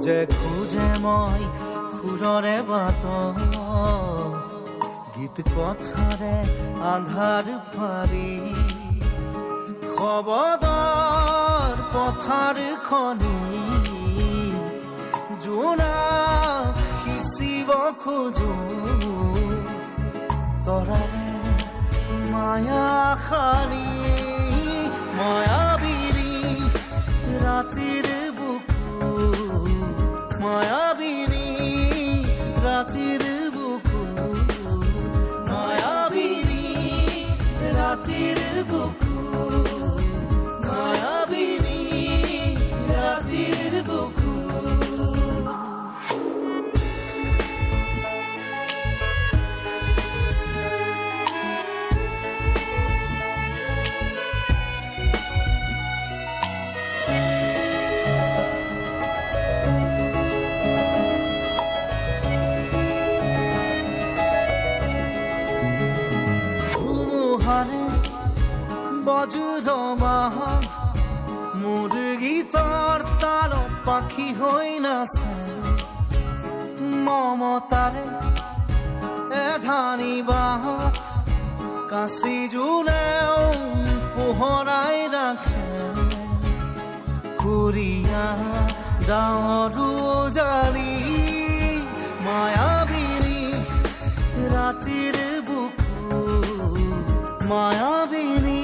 খোজে খোজে মই সুৰৰে বাট গীত কথাৰে আন্ধাৰ ফাৰি শবদৰ পথাৰ খনি জোনাক সিঁচিব খোজো তৰাৰে মায়া খানি মায়াবিনী ৰাতিৰ বুকু মায়াবিনী ৰাতিৰ বুকু মায়াবিনী ৰাতিৰ বুকু মায়াবিনী ৰাতিৰ বুকু বজ্ৰমাহা মোৰ গীতৰ তালত পাখি হৈ নাচে মমতাৰে এধানি বাহত কাঁচি জোনেও পোহৰাই ৰাখে কুৰিয়া ডাৱৰো জালি মায়াবিনী ৰাতিৰ বুকু মায়াবিনী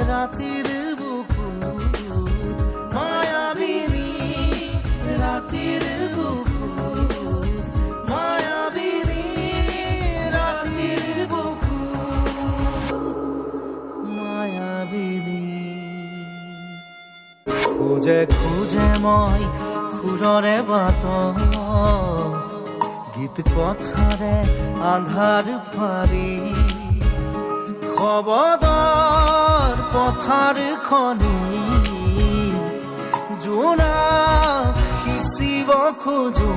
ৰাতিৰ বুকু মায়াবিনী ৰাতিৰ বুকু মায়াবিনী ৰাতিৰ বুকু মায়াবিনী খোজে খোজে মই সুৰৰে বাট গীত কথাৰে আন্ধাৰ ফাৰি শবদৰ পথাৰ খনি জোনাক সিঁচিব খোজো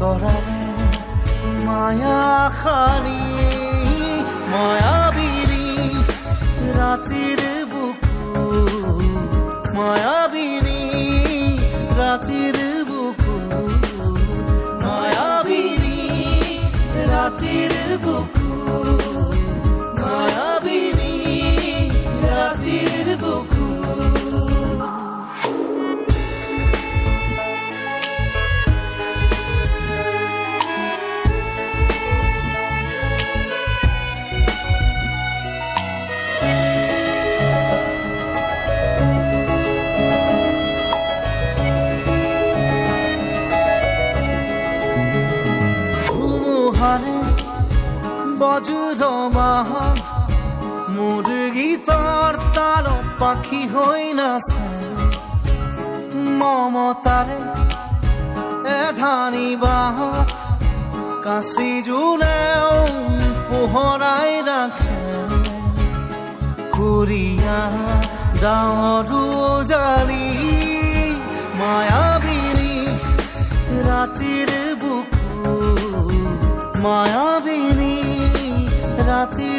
তৰাৰে মায়া খানি মায়াবিনী ৰাতিৰ বুকু মায়াবিনী ৰাতিৰ বুকু মায়াবিনী ৰাতিৰ বুকু মায়াবিনী ৰাতিৰ বুকু ধুমুহাৰে বজ্ৰমাহা মোৰ গীতৰ তালত পাখি হৈ নাচে মমতাৰে এধানি বাহত কাঁচি জোনেও পোহৰাই ৰাখে কুৰিয়া ডাৱৰো জালি মায়াবিনী ৰাতিৰ বুকু মায়াবিনী ৰাতি